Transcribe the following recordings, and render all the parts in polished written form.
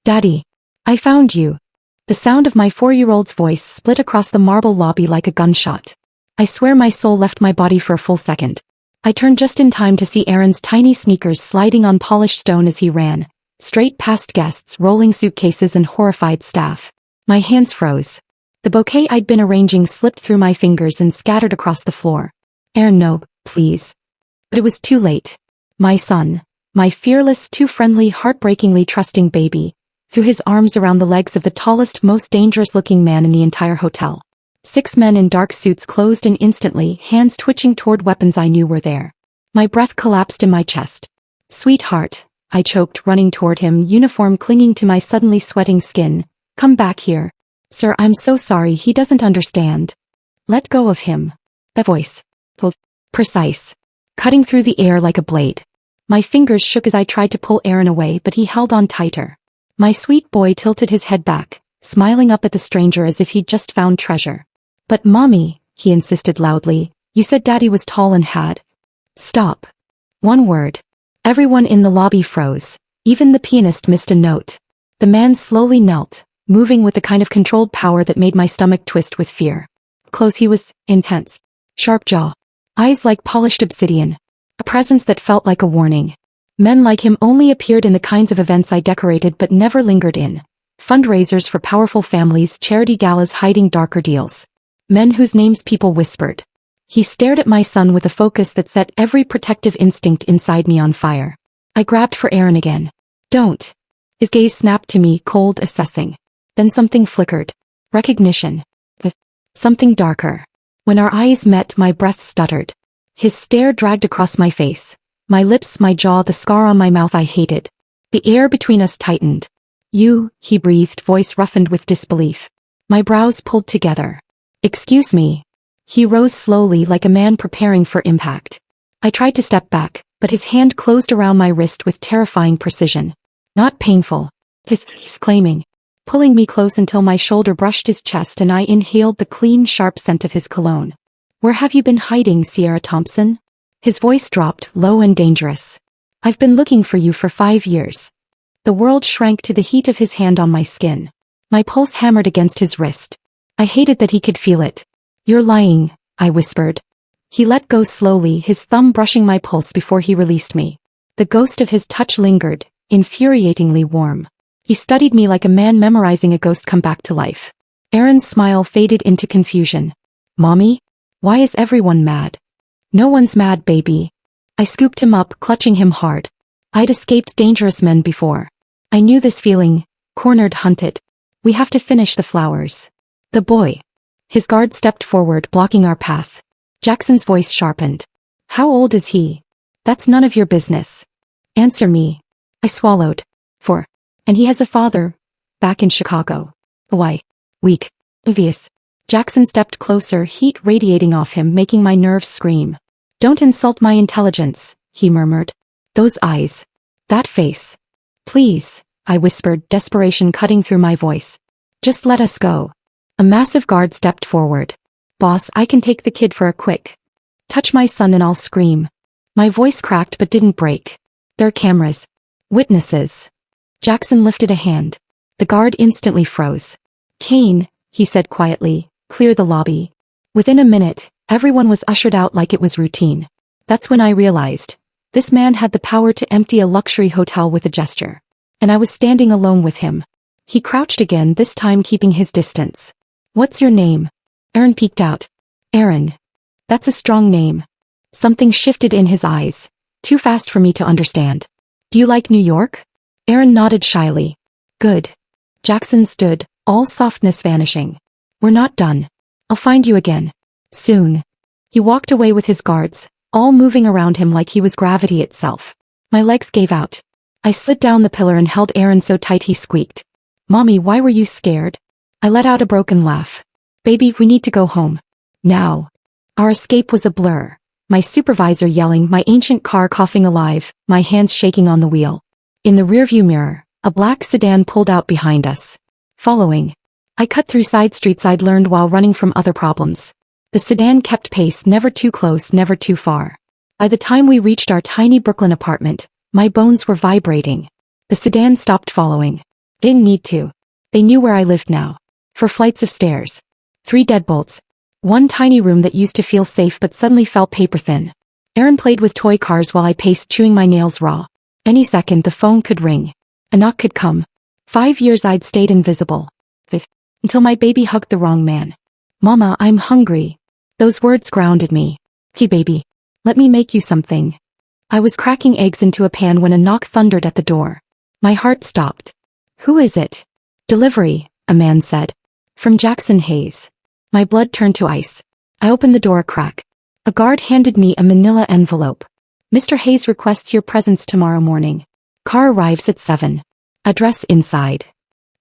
Daddy. I found you. The sound of my 4-year-old's voice split across the marble lobby like a gunshot. I swear my soul left my body for a full second. I turned just in time to see Aaron's tiny sneakers sliding on polished stone as he ran, straight past guests, rolling suitcases and horrified staff. My hands froze. The bouquet I'd been arranging slipped through my fingers and scattered across the floor. Aaron, no, please. But it was too late. My son, my fearless, too friendly, heartbreakingly trusting baby, threw his arms around the legs of the tallest, most dangerous-looking man in the entire hotel. 6 men in dark suits closed in instantly, hands twitching toward weapons I knew were there. My breath collapsed in my chest. Sweetheart, I choked, running toward him, uniform clinging to my suddenly sweating skin. Come back here. Sir, I'm so sorry, he doesn't understand. Let go of him. That voice. Precise. Cutting through the air like a blade. My fingers shook as I tried to pull Aaron away, but he held on tighter. My sweet boy tilted his head back, smiling up at the stranger as if he'd just found treasure. But Mommy, he insisted loudly, you said Daddy was tall and had. Stop. One word. Everyone in the lobby froze. Even the pianist missed a note. The man slowly knelt, moving with the kind of controlled power that made my stomach twist with fear. Close, he was intense. Sharp jaw. Eyes like polished obsidian. A presence that felt like a warning. Men like him only appeared in the kinds of events I decorated but never lingered in. Fundraisers for powerful families, charity galas hiding darker deals. Men whose names people whispered. He stared at my son with a focus that set every protective instinct inside me on fire. I grabbed for Aaron again. Don't. His gaze snapped to me, cold, assessing. Then something flickered. Recognition. Something darker. When our eyes met, my breath stuttered. His stare dragged across my face. My lips, my jaw, the scar on my mouth I hated. The air between us tightened. You, he breathed, voice roughened with disbelief. My brows pulled together. Excuse me. He rose slowly like a man preparing for impact. I tried to step back, but his hand closed around my wrist with terrifying precision. Not painful. He's claiming. Pulling me close until my shoulder brushed his chest and I inhaled the clean, sharp scent of his cologne. Where have you been hiding, Sierra Thompson? His voice dropped, low and dangerous. I've been looking for you for 5 years. The world shrank to the heat of his hand on my skin. My pulse hammered against his wrist. I hated that he could feel it. You're lying, I whispered. He let go slowly, his thumb brushing my pulse before he released me. The ghost of his touch lingered, infuriatingly warm. He studied me like a man memorizing a ghost come back to life. Aaron's smile faded into confusion. Mommy? Why is everyone mad? No one's mad, baby. I scooped him up, clutching him hard. I'd escaped dangerous men before. I knew this feeling, cornered, hunted. We have to finish the flowers. The boy. His guard stepped forward, blocking our path. Jackson's voice sharpened. How old is he? That's none of your business. Answer me. I swallowed. 4. And he has a father. Back in Chicago. Why? Weak. Obvious. Jackson stepped closer, heat radiating off him, making my nerves scream. Don't insult my intelligence, he murmured. Those eyes. That face. Please, I whispered, desperation cutting through my voice. Just let us go. A massive guard stepped forward. Boss, I can take the kid for a quick. Touch my son and I'll scream. My voice cracked but didn't break. There are cameras. Witnesses. Jackson lifted a hand. The guard instantly froze. Kane, he said quietly, clear the lobby. Within a minute, everyone was ushered out like it was routine. That's when I realized. This man had the power to empty a luxury hotel with a gesture. And I was standing alone with him. He crouched again, this time keeping his distance. What's your name? Aaron peeked out. Aaron. That's a strong name. Something shifted in his eyes. Too fast for me to understand. Do you like New York? Aaron nodded shyly. Good. Jackson stood, all softness vanishing. We're not done. I'll find you again. Soon. He walked away with his guards, all moving around him like he was gravity itself. My legs gave out. I slid down the pillar and held Aaron so tight he squeaked. Mommy, why were you scared? I let out a broken laugh. Baby, we need to go home. Now. Our escape was a blur. My supervisor yelling, my ancient car coughing alive, my hands shaking on the wheel. In the rearview mirror, a black sedan pulled out behind us. Following. I cut through side streets I'd learned while running from other problems. The sedan kept pace, never too close, never too far. By the time we reached our tiny Brooklyn apartment, my bones were vibrating. The sedan stopped following. Didn't need to. They knew where I lived now. 4 flights of stairs. 3 deadbolts. One tiny room that used to feel safe but suddenly felt paper thin. Aaron played with toy cars while I paced, chewing my nails raw. Any second the phone could ring. A knock could come. 5 years I'd stayed invisible. Until my baby hugged the wrong man. Mama, I'm hungry. Those words grounded me. Hey baby. Let me make you something. I was cracking eggs into a pan when a knock thundered at the door. My heart stopped. Who is it? Delivery, a man said. From Jackson Hayes. My blood turned to ice. I opened the door a crack. A guard handed me a manila envelope. Mr. Hayes requests your presence tomorrow morning. Car arrives at 7. Address inside.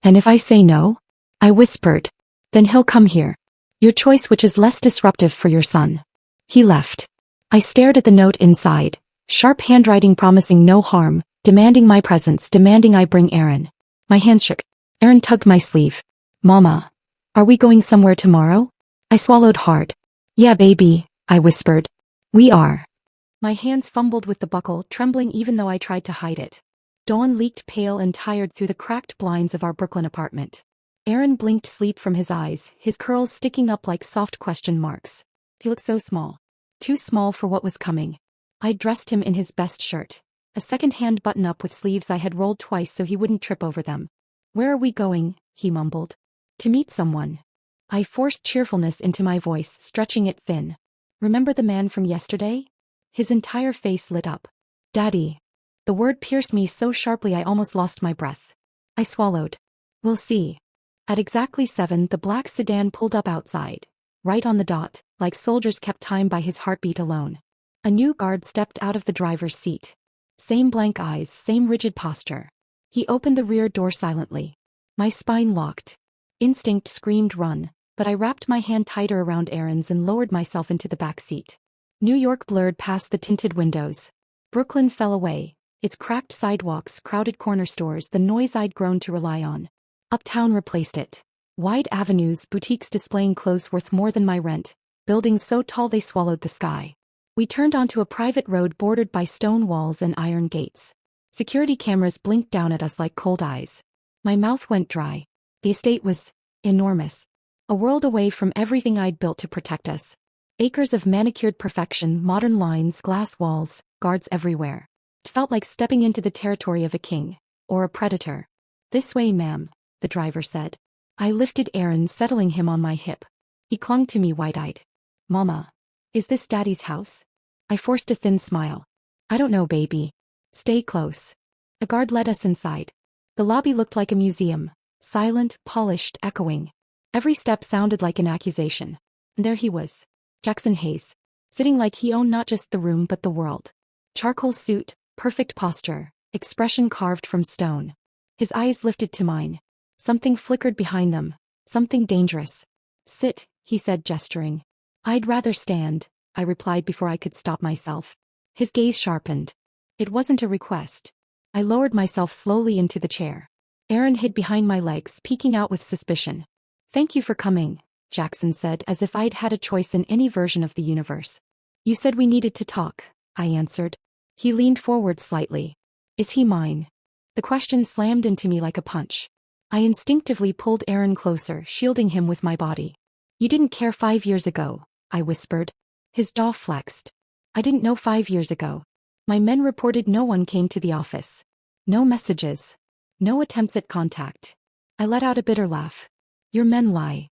And if I say no? I whispered. Then he'll come here. Your choice, which is less disruptive for your son. He left. I stared at the note inside. Sharp handwriting promising no harm, demanding my presence, demanding I bring Aaron. My hands shook. Aaron tugged my sleeve. Mama. Are we going somewhere tomorrow? I swallowed hard. Yeah, baby, I whispered. We are. My hands fumbled with the buckle, trembling even though I tried to hide it. Dawn leaked pale and tired through the cracked blinds of our Brooklyn apartment. Aaron blinked sleep from his eyes, his curls sticking up like soft question marks. He looked so small. Too small for what was coming. I dressed him in his best shirt. A second-hand button-up with sleeves I had rolled twice so he wouldn't trip over them. Where are we going? He mumbled. To meet someone. I forced cheerfulness into my voice, stretching it thin. Remember the man from yesterday? His entire face lit up. Daddy. The word pierced me so sharply I almost lost my breath. I swallowed. We'll see. At exactly 7, the black sedan pulled up outside. Right on the dot, like soldiers kept time by his heartbeat alone. A new guard stepped out of the driver's seat. Same blank eyes, same rigid posture. He opened the rear door silently. My spine locked. Instinct screamed run, but I wrapped my hand tighter around Aaron's and lowered myself into the back seat. New York blurred past the tinted windows. Brooklyn fell away, its cracked sidewalks, crowded corner stores, the noise I'd grown to rely on. Uptown replaced it. Wide avenues, boutiques displaying clothes worth more than my rent, buildings so tall they swallowed the sky. We turned onto a private road bordered by stone walls and iron gates. Security cameras blinked down at us like cold eyes. My mouth went dry. The estate was enormous. A world away from everything I'd built to protect us. Acres of manicured perfection, modern lines, glass walls, guards everywhere. It felt like stepping into the territory of a king. Or a predator. This way, ma'am, the driver said. I lifted Aaron, settling him on my hip. He clung to me wide-eyed. Mama. Is this Daddy's house? I forced a thin smile. I don't know, baby. Stay close. A guard led us inside. The lobby looked like a museum. Silent, polished, echoing. Every step sounded like an accusation. And there he was. Jackson Hayes. Sitting like he owned not just the room but the world. Charcoal suit, perfect posture, expression carved from stone. His eyes lifted to mine. Something flickered behind them. Something dangerous. Sit, he said, gesturing. I'd rather stand, I replied before I could stop myself. His gaze sharpened. It wasn't a request. I lowered myself slowly into the chair. Aaron hid behind my legs, peeking out with suspicion. Thank you for coming, Jackson said, as if I'd had a choice in any version of the universe. You said we needed to talk, I answered. He leaned forward slightly. Is he mine? The question slammed into me like a punch. I instinctively pulled Aaron closer, shielding him with my body. You didn't care 5 years ago, I whispered. His jaw flexed. I didn't know 5 years ago. My men reported no one came to the office. No messages. No attempts at contact. I let out a bitter laugh. Your men lie.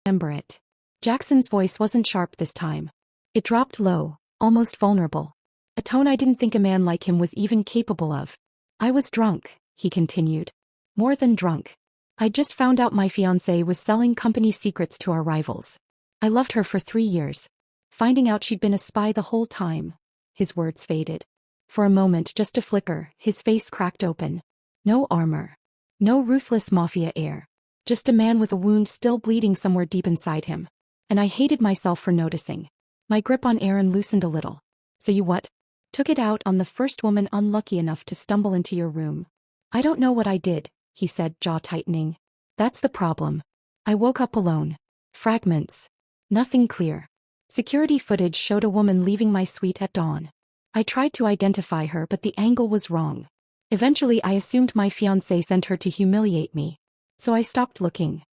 Remember it. Jackson's voice wasn't sharp this time. It dropped low, almost vulnerable. A tone I didn't think a man like him was even capable of. I was drunk, he continued. More than drunk. I'd just found out my fiancé was selling company secrets to our rivals. I loved her for 3 years. Finding out she'd been a spy the whole time. His words faded. For a moment, just a flicker, his face cracked open. No armor. No ruthless mafia air. Just a man with a wound still bleeding somewhere deep inside him. And I hated myself for noticing. My grip on Aaron loosened a little. So you what? Took it out on the first woman unlucky enough to stumble into your room. I don't know what I did, he said, jaw tightening. That's the problem. I woke up alone. Fragments. Nothing clear. Security footage showed a woman leaving my suite at dawn. I tried to identify her but the angle was wrong. Eventually I assumed my fiancé sent her to humiliate me. So I stopped looking.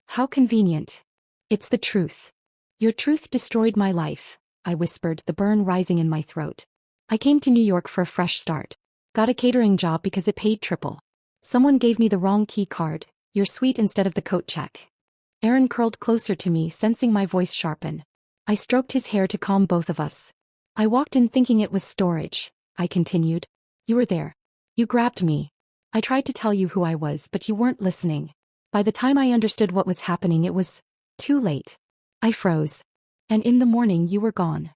How convenient. It's the truth. Your truth destroyed my life, I whispered, the burn rising in my throat. I came to New York for a fresh start. Got a catering job because it paid triple. Someone gave me the wrong key card, your suite instead of the coat check. Aaron curled closer to me, sensing my voice sharpen. I stroked his hair to calm both of us. I walked in thinking it was storage, I continued. You were there. You grabbed me. I tried to tell you who I was, but you weren't listening. By the time I understood what was happening, it was too late. I froze. And in the morning you were gone.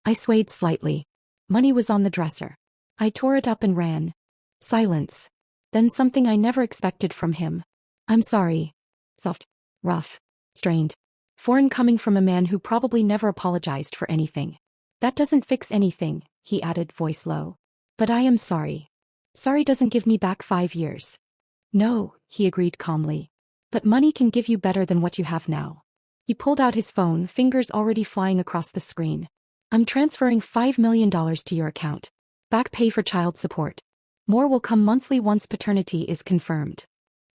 I swayed slightly. Money was on the dresser. I tore it up and ran. Silence. Then something I never expected from him. I'm sorry. Soft. Rough. Strained. Foreign coming from a man who probably never apologized for anything. That doesn't fix anything, he added, voice low. But I am sorry. Sorry doesn't give me back 5 years. No, he agreed calmly. But money can give you better than what you have now. He pulled out his phone, fingers already flying across the screen. I'm transferring $5 million to your account. Back pay for child support. More will come monthly once paternity is confirmed.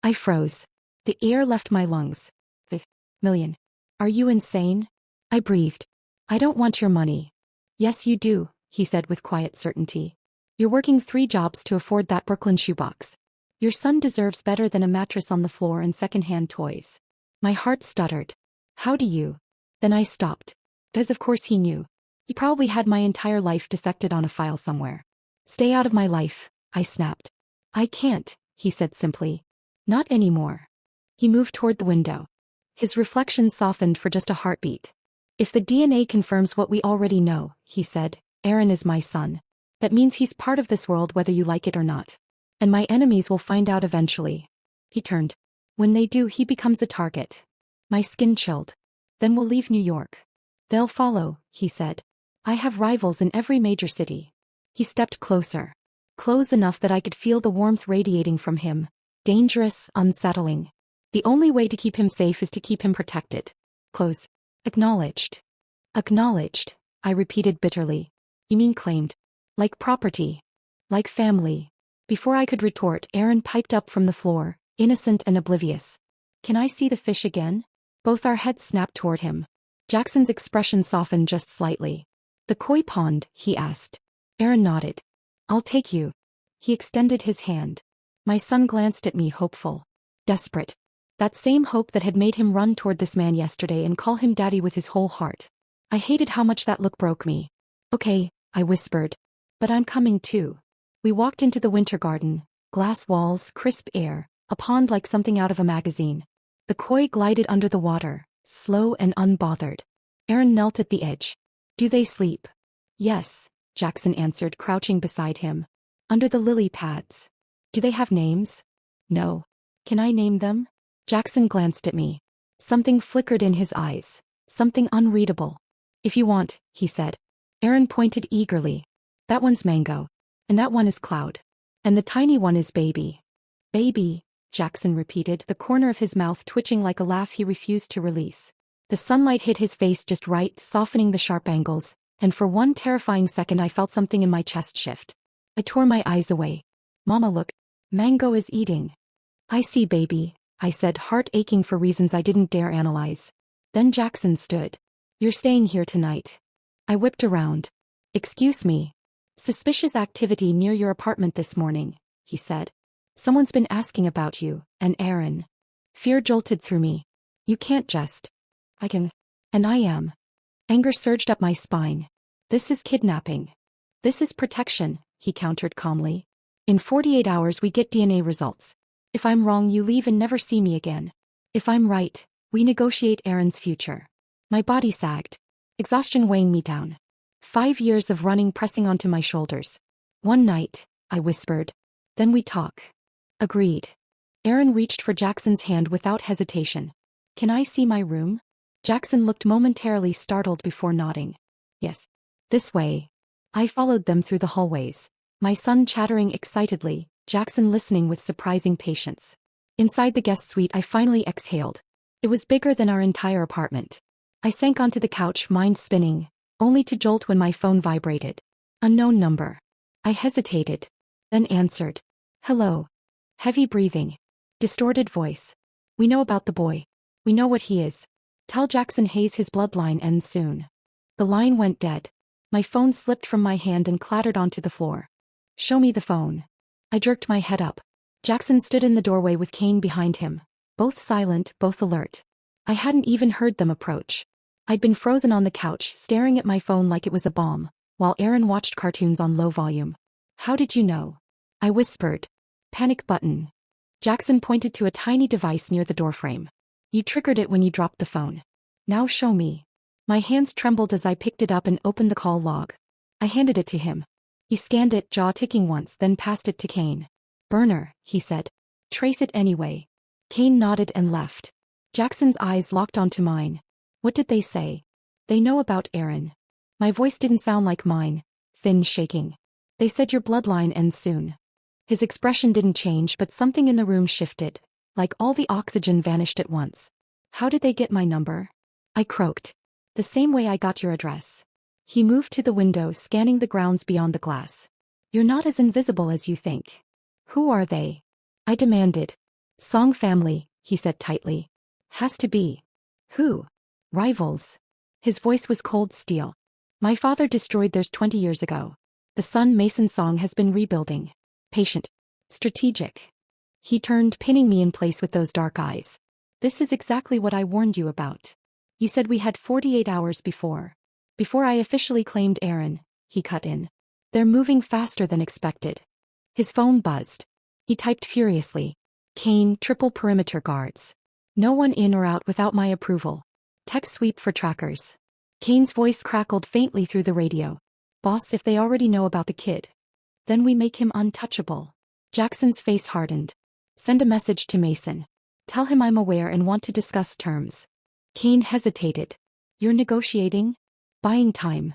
I froze. The air left my lungs. $5 million. Are you insane? I breathed. I don't want your money. Yes you do, he said with quiet certainty. You're working 3 jobs to afford that Brooklyn shoebox. Your son deserves better than a mattress on the floor and secondhand toys. My heart stuttered. How do you? Then I stopped. Because of course he knew. He probably had my entire life dissected on a file somewhere. Stay out of my life, I snapped. I can't, he said simply. Not anymore. He moved toward the window. His reflection softened for just a heartbeat. If the DNA confirms what we already know, he said, Aaron is my son. That means he's part of this world whether you like it or not. And my enemies will find out eventually. He turned. When they do, he becomes a target. My skin chilled. Then we'll leave New York. They'll follow, he said. I have rivals in every major city. He stepped closer. Close enough that I could feel the warmth radiating from him. Dangerous, unsettling. The only way to keep him safe is to keep him protected. Close. Acknowledged. Acknowledged, I repeated bitterly. You mean claimed? Like property. Like family. Before I could retort, Aaron piped up from the floor, innocent and oblivious. Can I see the fish again? Both our heads snapped toward him. Jackson's expression softened just slightly. The koi pond, he asked. Aaron nodded. I'll take you. He extended his hand. My son glanced at me, hopeful. Desperate. That same hope that had made him run toward this man yesterday and call him daddy with his whole heart. I hated how much that look broke me. Okay, I whispered. But I'm coming too. We walked into the winter garden. Glass walls, crisp air, a pond like something out of a magazine. The koi glided under the water, slow and unbothered. Aaron knelt at the edge. Do they sleep? Yes, Jackson answered, crouching beside him. Under the lily pads. Do they have names? No. Can I name them? Jackson glanced at me. Something flickered in his eyes. Something unreadable. If you want, he said. Aaron pointed eagerly. That one's Mango. And that one is Cloud. And the tiny one is Baby. Baby, Jackson repeated, the corner of his mouth twitching like a laugh he refused to release. The sunlight hit his face just right, softening the sharp angles, and for one terrifying second I felt something in my chest shift. I tore my eyes away. Mama, look. Mango is eating. I see, Baby, I said, heart aching for reasons I didn't dare analyze. Then Jackson stood. You're staying here tonight. I whipped around. Excuse me. Suspicious activity near your apartment this morning, he said. Someone's been asking about you, and Aaron. Fear jolted through me. You can't just. I can. And I am. Anger surged up my spine. This is kidnapping. This is protection, he countered calmly. In 48 hours we get DNA results. If I'm wrong, you leave and never see me again. If I'm right, we negotiate Aaron's future. My body sagged. Exhaustion weighing me down. 5 years of running pressing onto my shoulders. One night, I whispered. Then we talk. Agreed. Aaron reached for Jackson's hand without hesitation. Can I see my room? Jackson looked momentarily startled before nodding. Yes. This way. I followed them through the hallways. My son chattering excitedly, Jackson listening with surprising patience. Inside the guest suite I finally exhaled. It was bigger than our entire apartment. I sank onto the couch, mind spinning, only to jolt when my phone vibrated. Unknown number. I hesitated, then answered. Hello. Heavy breathing. Distorted voice. We know about the boy. We know what he is. Tell Jackson Hayes his bloodline ends soon. The line went dead. My phone slipped from my hand and clattered onto the floor. Show me the phone. I jerked my head up. Jackson stood in the doorway with Kane behind him. Both silent, both alert. I hadn't even heard them approach. I'd been frozen on the couch, staring at my phone like it was a bomb, while Aaron watched cartoons on low volume. How did you know? I whispered. Panic button. Jackson pointed to a tiny device near the doorframe. You triggered it when you dropped the phone. Now show me. My hands trembled as I picked it up and opened the call log. I handed it to him. He scanned it, jaw ticking once, then passed it to Kane. Burner, he said. Trace it anyway. Kane nodded and left. Jackson's eyes locked onto mine. What did they say? They know about Aaron. My voice didn't sound like mine, thin, shaking. They said your bloodline ends soon. His expression didn't change, but something in the room shifted, like all the oxygen vanished at once. How did they get my number? I croaked. The same way I got your address. He moved to the window, scanning the grounds beyond the glass. You're not as invisible as you think. Who are they? I demanded. Song family, he said tightly. Has to be. Who? Rivals. His voice was cold steel. My father destroyed theirs 20 years ago. The son Mason Song has been rebuilding. Patient. Strategic. He turned, pinning me in place with those dark eyes. This is exactly what I warned you about. You said we had 48 hours before. Before I officially claimed Aaron, he cut in. They're moving faster than expected. His phone buzzed. He typed furiously. Kane, triple perimeter guards. No one in or out without my approval. Tech sweep for trackers. Kane's voice crackled faintly through the radio. Boss, if they already know about the kid, then we make him untouchable. Jackson's face hardened. Send a message to Mason. Tell him I'm aware and want to discuss terms. Kane hesitated. You're negotiating? Buying time.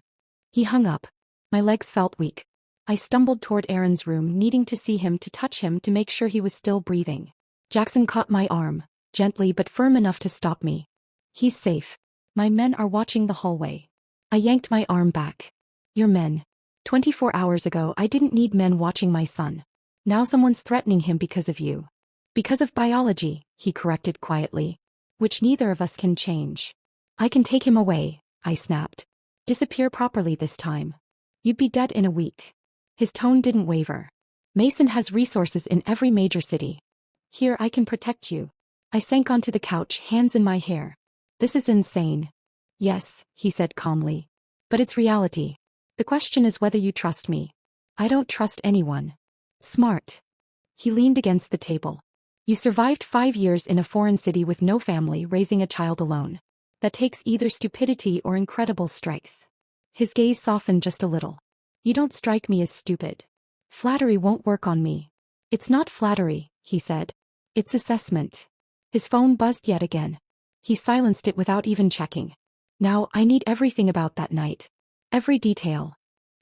He hung up. My legs felt weak. I stumbled toward Aaron's room, needing to see him, to touch him, to make sure he was still breathing. Jackson caught my arm, gently but firm enough to stop me. He's safe. My men are watching the hallway. I yanked my arm back. Your men. 24 hours ago I didn't need men watching my son. Now someone's threatening him because of you. Because of biology, he corrected quietly. Which neither of us can change. I can take him away, I snapped. Disappear properly this time. You'd be dead in a week. His tone didn't waver. Mason has resources in every major city. Here I can protect you. I sank onto the couch, hands in my hair. This is insane. Yes, he said calmly. But it's reality. The question is whether you trust me. I don't trust anyone. Smart. He leaned against the table. You survived 5 years in a foreign city with no family, raising a child alone. That takes either stupidity or incredible strength. His gaze softened just a little. You don't strike me as stupid. Flattery won't work on me. It's not flattery, he said. It's assessment. His phone buzzed yet again. He silenced it without even checking. Now I need everything about that night. Every detail.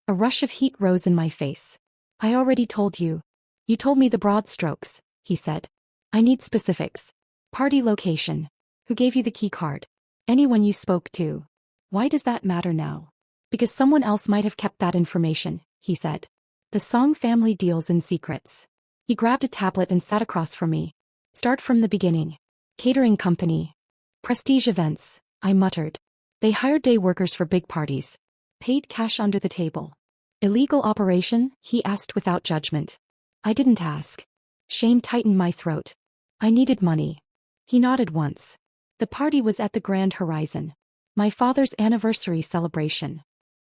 A rush of heat rose in my face. I already told you. You told me the broad strokes, he said. I need specifics. Party location. Who gave you the key card? Anyone you spoke to. Why does that matter now? Because someone else might have kept that information, he said. The Song family deals in secrets. He grabbed a tablet and sat across from me. Start from the beginning. Catering company. Prestige events, I muttered. They hired day workers for big parties. Paid cash under the table. Illegal operation? He asked without judgment. I didn't ask. Shame tightened my throat. I needed money. He nodded once. The party was at the Grand Horizon. My father's anniversary celebration.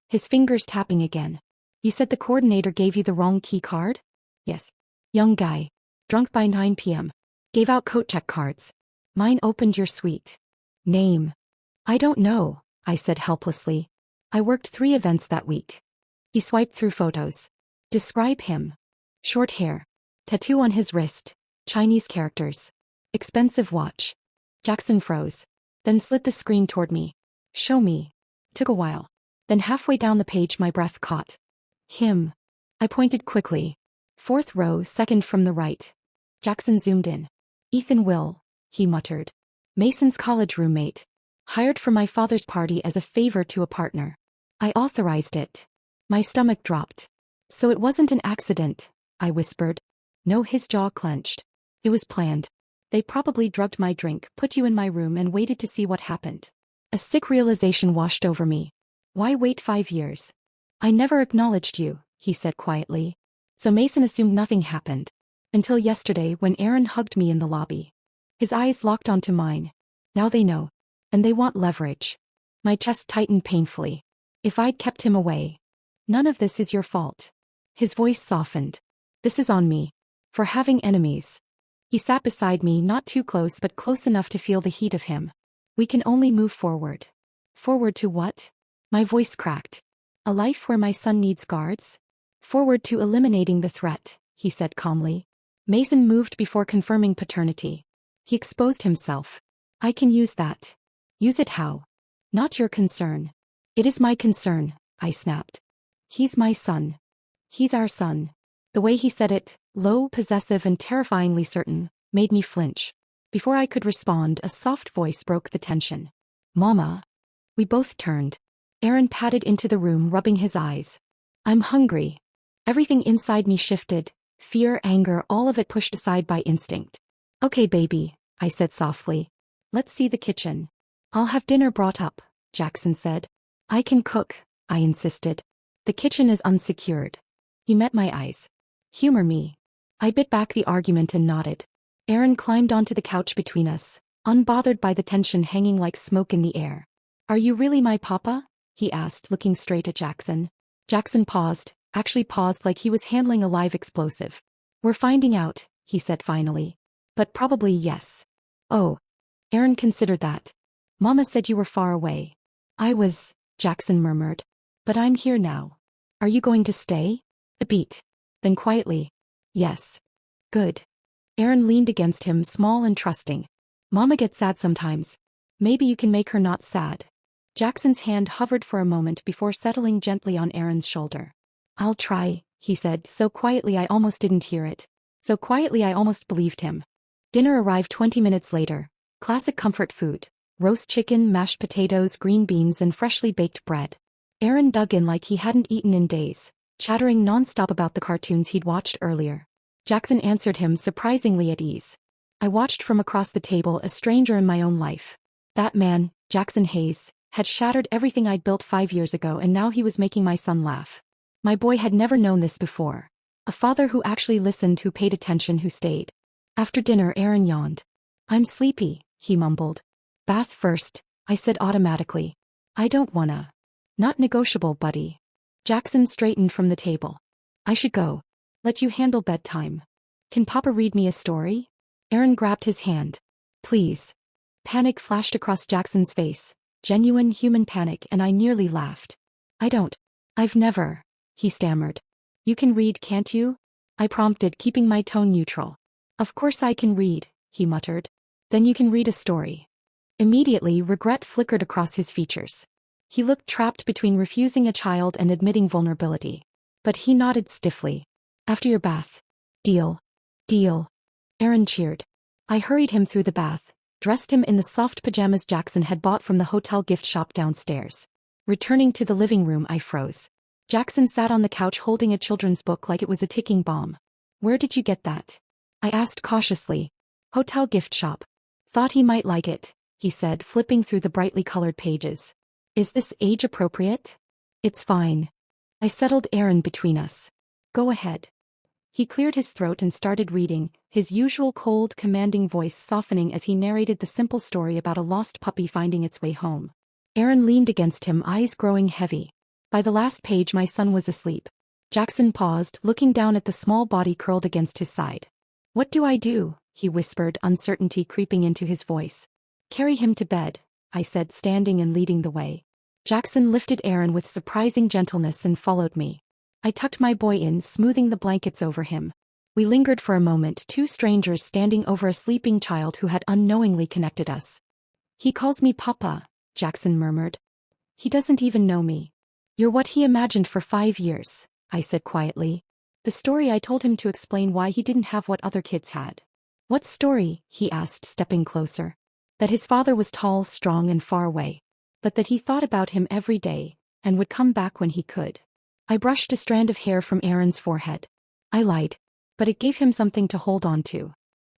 His fingers tapping again. You said the coordinator gave you the wrong key card? Yes. Young guy. Drunk by 9 p.m. Gave out coat check cards. Mine opened your suite. Name. I don't know, I said helplessly. I worked 3 events that week. He swiped through photos. Describe him. Short hair. Tattoo on his wrist. Chinese characters. Expensive watch. Jackson froze. Then slid the screen toward me. Show me. Took a while. Then halfway down the page my breath caught. Him. I pointed quickly. 4th row, second from the right. Jackson zoomed in. Ethan Will, he muttered. Mason's college roommate. Hired for my father's party as a favor to a partner. I authorized it. My stomach dropped. So it wasn't an accident, I whispered. No, his jaw clenched. It was planned. They probably drugged my drink, put you in my room and waited to see what happened. A sick realization washed over me. Why wait 5 years? I never acknowledged you, he said quietly. So Mason assumed nothing happened. Until yesterday when Aaron hugged me in the lobby. His eyes locked onto mine. Now they know. And they want leverage. My chest tightened painfully. If I'd kept him away. None of this is your fault. His voice softened. This is on me. For having enemies. He sat beside me, not too close but close enough to feel the heat of him. We can only move forward. Forward to what? My voice cracked. A life where my son needs guards? Forward to eliminating the threat, he said calmly. Mason moved before confirming paternity. He exposed himself. I can use that. Use it how? Not your concern. It is my concern, I snapped. He's my son. He's our son. The way he said it, low, possessive and terrifyingly certain, made me flinch. Before I could respond, a soft voice broke the tension. Mama. We both turned. Aaron padded into the room, rubbing his eyes. I'm hungry. Everything inside me shifted. Fear, anger, all of it pushed aside by instinct. Okay, baby, I said softly. Let's see the kitchen. I'll have dinner brought up, Jackson said. I can cook, I insisted. The kitchen is unsecured. He met my eyes. Humor me. I bit back the argument and nodded. Aaron climbed onto the couch between us, unbothered by the tension hanging like smoke in the air. Are you really my papa? He asked, looking straight at Jackson. Jackson paused, actually paused like he was handling a live explosive. We're finding out, he said finally. But probably yes. Oh. Aaron considered that. Mama said you were far away. I was, Jackson murmured. But I'm here now. Are you going to stay? A beat. Then quietly. Yes. Good. Aaron leaned against him, small and trusting. Mama gets sad sometimes. Maybe you can make her not sad. Jackson's hand hovered for a moment before settling gently on Aaron's shoulder. I'll try, he said, so quietly I almost didn't hear it. So quietly I almost believed him. Dinner arrived 20 minutes later. Classic comfort food. Roast chicken, mashed potatoes, green beans and freshly baked bread. Aaron dug in like he hadn't eaten in days, chattering nonstop about the cartoons he'd watched earlier. Jackson answered him surprisingly at ease. I watched from across the table, a stranger in my own life. That man, Jackson Hayes, had shattered everything I'd built 5 years ago and now he was making my son laugh. My boy had never known this before. A father who actually listened, who paid attention, who stayed. After dinner, Aaron yawned. I'm sleepy, he mumbled. Bath first, I said automatically. I don't wanna. Not negotiable, buddy. Jackson straightened from the table. I should go. Let you handle bedtime. Can Papa read me a story? Aaron grabbed his hand. Please. Panic flashed across Jackson's face. Genuine human panic, and I nearly laughed. I've never, he stammered. You can read, can't you? I prompted, keeping my tone neutral. Of course I can read, he muttered. Then you can read a story. Immediately, regret flickered across his features. He looked trapped between refusing a child and admitting vulnerability. But he nodded stiffly. After your bath. Deal. Deal. Aaron cheered. I hurried him through the bath, dressed him in the soft pajamas Jackson had bought from the hotel gift shop downstairs. Returning to the living room, I froze. Jackson sat on the couch holding a children's book like it was a ticking bomb. Where did you get that? I asked cautiously. Hotel gift shop. Thought he might like it, he said, flipping through the brightly colored pages. Is this age appropriate? It's fine. I settled Aaron between us. Go ahead. He cleared his throat and started reading, his usual cold, commanding voice softening as he narrated the simple story about a lost puppy finding its way home. Aaron leaned against him, eyes growing heavy. By the last page, my son was asleep. Jackson paused, looking down at the small body curled against his side. What do I do? He whispered, uncertainty creeping into his voice. Carry him to bed, I said, standing and leading the way. Jackson lifted Aaron with surprising gentleness and followed me. I tucked my boy in, smoothing the blankets over him. We lingered for a moment, two strangers standing over a sleeping child who had unknowingly connected us. He calls me Papa, Jackson murmured. He doesn't even know me. You're what he imagined for 5 years, I said quietly. The story I told him to explain why he didn't have what other kids had. What story? He asked, stepping closer. That his father was tall, strong and far away. But that he thought about him every day, and would come back when he could. I brushed a strand of hair from Aaron's forehead. I lied. but it gave him something to hold on to.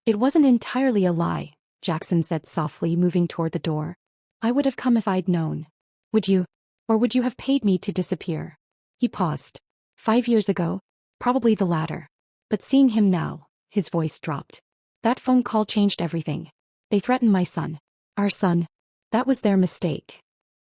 It wasn't entirely a lie, Jackson said softly, moving toward the door. I would have come if I'd known. Would you? Or would you have paid me to disappear? He paused. 5 years ago? Probably the latter. But seeing him now, his voice dropped. That phone call changed everything. They threatened my son. Our son. That was their mistake.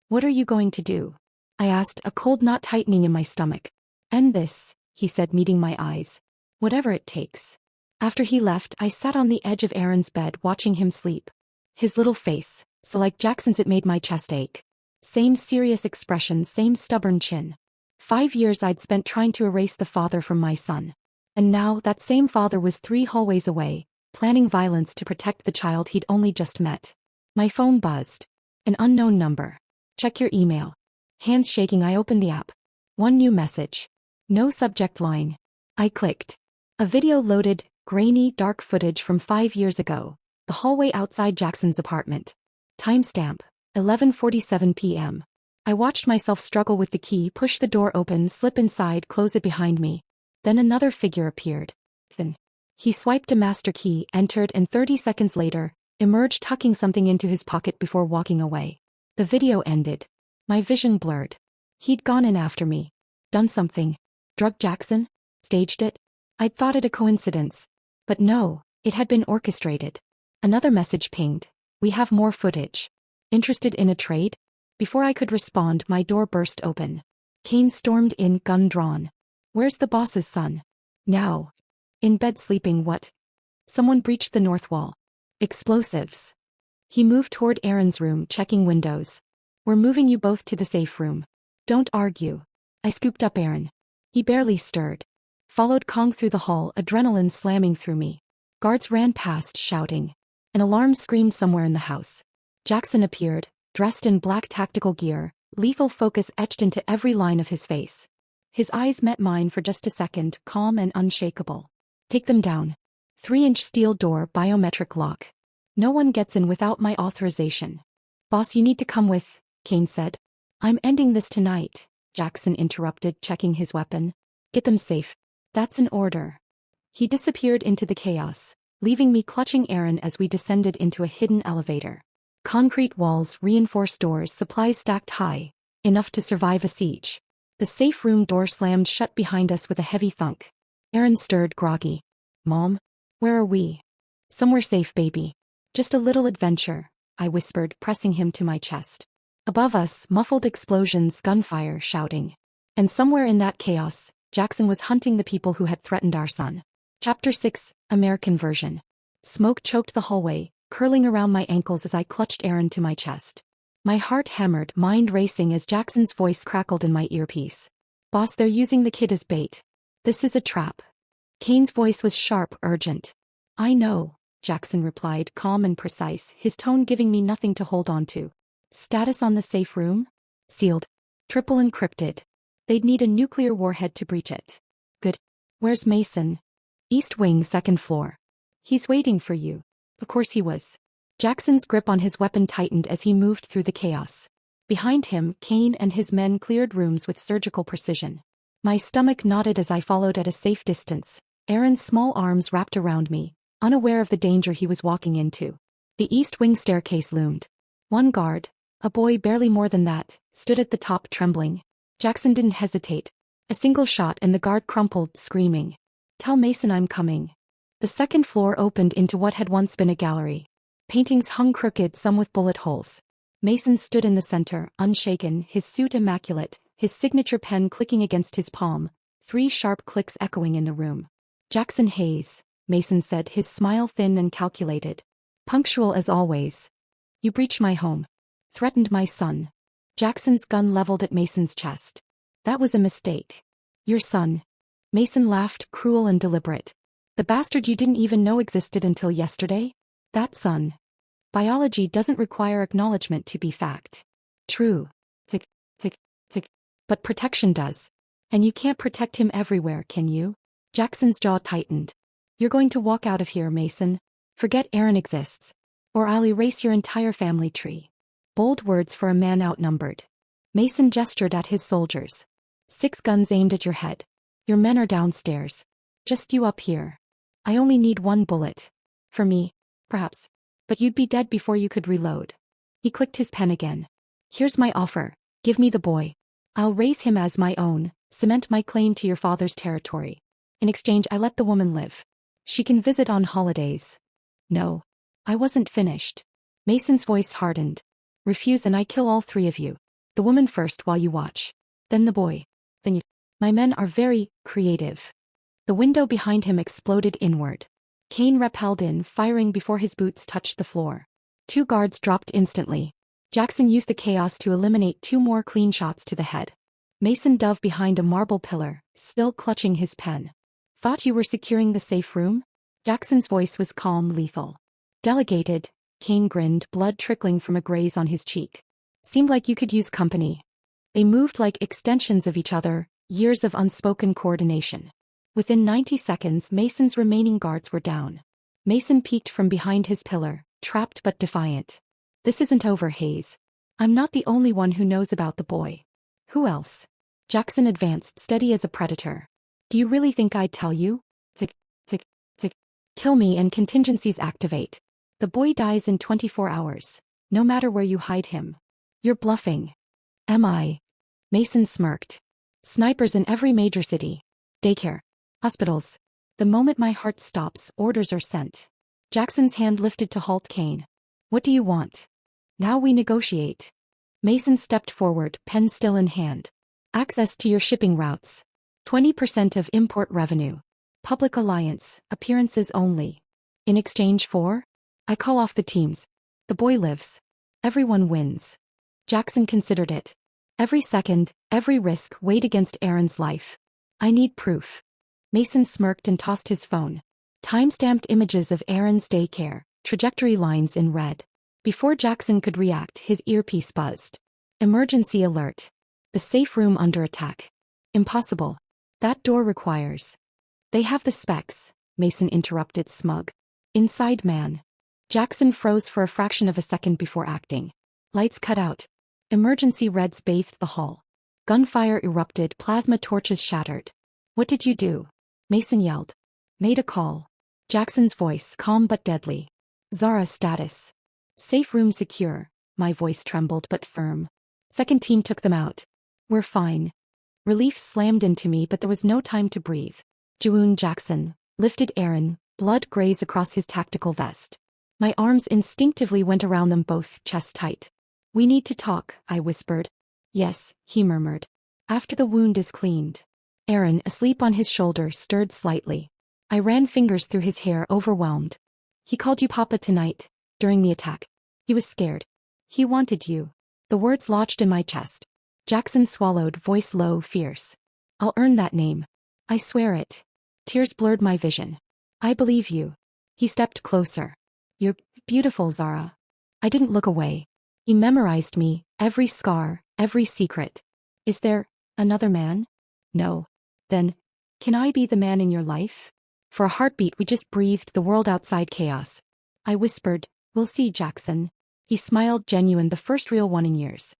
What are you going to do? I asked, a cold knot tightening in my stomach. End this, he said, meeting my eyes. Whatever it takes. After he left, I sat on the edge of Aaron's bed watching him sleep. His little face, so like Jackson's, it made my chest ache. Same serious expression, same stubborn chin. 5 years I'd spent trying to erase the father from my son. And now that same father was 3 hallways away, planning violence to protect the child he'd only just met. My phone buzzed. An unknown number. Check your email. Hands shaking, I opened the app. One new message. No subject line. I clicked. A video loaded, grainy, dark footage from 5 years ago. The hallway outside Jackson's apartment. Timestamp. 11:47 p.m. I watched myself struggle with the key, push the door open, slip inside, close it behind me. Then another figure appeared. Then he swiped a master key, entered, and 30 seconds later, emerged tucking something into his pocket before walking away. The video ended. My vision blurred. He'd gone in after me. Done something. Drugged Jackson? Staged it? I'd thought it a coincidence. But no, it had been orchestrated. Another message pinged. We have more footage. Interested in a trade? Before I could respond, my door burst open. Kane stormed in, gun drawn. Where's the boss's son? Now. In bed sleeping. What? Someone breached the north wall. Explosives. He moved toward Aaron's room, checking windows. We're moving you both to the safe room. Don't argue. I scooped up Aaron. He barely stirred. Followed Kong through the hall, adrenaline slamming through me. Guards ran past, shouting. An alarm screamed somewhere in the house. Jackson appeared, dressed in black tactical gear, lethal focus etched into every line of his face. His eyes met mine for just a second, calm and unshakable. Take them down. 3-inch steel door, biometric lock. No one gets in without my authorization. Boss, you need to come with, Kane said. I'm ending this tonight, Jackson interrupted, checking his weapon. Get them safe. That's an order. He disappeared into the chaos, leaving me clutching Aaron as we descended into a hidden elevator. Concrete walls, reinforced doors, supplies stacked high, enough to survive a siege. The safe room door slammed shut behind us with a heavy thunk. Aaron stirred, groggy. Mom? Where are we? Somewhere safe, baby. Just a little adventure, I whispered, pressing him to my chest. Above us, muffled explosions, gunfire, shouting. And somewhere in that chaos, Jackson was hunting the people who had threatened our son. Chapter 6, American version. Smoke choked the hallway, curling around my ankles as I clutched Aaron to my chest. My heart hammered, mind racing as Jackson's voice crackled in my earpiece. Boss, they're using the kid as bait. This is a trap. Kane's voice was sharp, urgent. I know, Jackson replied, calm and precise, his tone giving me nothing to hold on to. Status on the safe room? Sealed. Triple encrypted. They'd need a nuclear warhead to breach it. Good. Where's Mason? East Wing, 2nd floor. He's waiting for you. Of course he was. Jackson's grip on his weapon tightened as he moved through the chaos. Behind him, Kane and his men cleared rooms with surgical precision. My stomach knotted as I followed at a safe distance, Aaron's small arms wrapped around me, unaware of the danger he was walking into. The East Wing staircase loomed. One guard, a boy barely more than that, stood at the top, trembling. Jackson didn't hesitate. A single shot and the guard crumpled, screaming. Tell Mason I'm coming. The 2nd floor opened into what had once been a gallery. Paintings hung crooked, some with bullet holes. Mason stood in the center, unshaken, his suit immaculate, his signature pen clicking against his palm, 3 sharp clicks echoing in the room. Jackson Hayes, Mason said, his smile thin and calculated. Punctual as always. You breached my home. Threatened my son. Jackson's gun leveled at Mason's chest. That was a mistake. Your son. Mason laughed, cruel and deliberate. The bastard you didn't even know existed until yesterday? That son. Biology doesn't require acknowledgement to be fact. True. But protection does. And you can't protect him everywhere, can you? Jackson's jaw tightened. You're going to walk out of here, Mason. Forget Aaron exists. Or I'll erase your entire family tree. Bold words for a man outnumbered. Mason gestured at his soldiers. 6 guns aimed at your head. Your men are downstairs. Just you up here. I only need one bullet. For me, perhaps. But you'd be dead before you could reload. He clicked his pen again. Here's my offer. Give me the boy. I'll raise him as my own, cement my claim to your father's territory. In exchange, I let the woman live. She can visit on holidays. No. I wasn't finished. Mason's voice hardened. Refuse and I kill all three of you. The woman first while you watch. Then the boy. Then you. My men are very creative. The window behind him exploded inward. Kane rappelled in, firing before his boots touched the floor. 2 guards dropped instantly. Jackson used the chaos to eliminate 2 more clean shots to the head. Mason dove behind a marble pillar, still clutching his pen. Thought you were securing the safe room? Jackson's voice was calm, lethal. Delegated, Kane grinned, blood trickling from a graze on his cheek. Seemed like you could use company. They moved like extensions of each other, years of unspoken coordination. Within 90 seconds, Mason's remaining guards were down. Mason peeked from behind his pillar, trapped but defiant. This isn't over, Hayes. I'm not the only one who knows about the boy. Who else? Jackson advanced, steady as a predator. Do you really think I'd tell you? Kill me and contingencies activate. The boy dies in 24 hours. No matter where you hide him. You're bluffing. Am I? Mason smirked. Snipers in every major city. Daycare. Hospitals. The moment my heart stops, orders are sent. Jackson's hand lifted to halt Kane. What do you want? Now we negotiate. Mason stepped forward, pen still in hand. Access to your shipping routes. 20% of import revenue. Public alliance, appearances only. In exchange for? I call off the teams. The boy lives. Everyone wins. Jackson considered it. Every second, every risk weighed against Aaron's life. I need proof. Mason smirked and tossed his phone. Time-stamped images of Aaron's daycare, trajectory lines in red. Before Jackson could react, his earpiece buzzed. Emergency alert. The safe room under attack. Impossible. That door requires. They have the specs, Mason interrupted, smug. Inside man. Jackson froze for a fraction of a second before acting. Lights cut out. Emergency reds bathed the hall. Gunfire erupted, plasma torches shattered. What did you do? Mason yelled. Made a call. Jackson's voice, calm but deadly. Zara status. Safe room secure. My voice trembled but firm. Second team took them out. We're fine. Relief slammed into me, but there was no time to breathe. Juun Jackson lifted Aaron, blood graze across his tactical vest. My arms instinctively went around them both, chest tight. We need to talk, I whispered. Yes, he murmured. After the wound is cleaned. Aaron, asleep on his shoulder, stirred slightly. I ran fingers through his hair, overwhelmed. He called you Papa tonight, during the attack. He was scared. He wanted you. The words lodged in my chest. Jackson swallowed, voice low, fierce. I'll earn that name. I swear it. Tears blurred my vision. I believe you. He stepped closer. You're beautiful, Zara. I didn't look away. He memorized me, every scar, every secret. Is there another man? No. Then, can I be the man in your life? For a heartbeat we just breathed the world outside chaos. I whispered, we'll see, Jackson. He smiled, genuine, the first real one in years.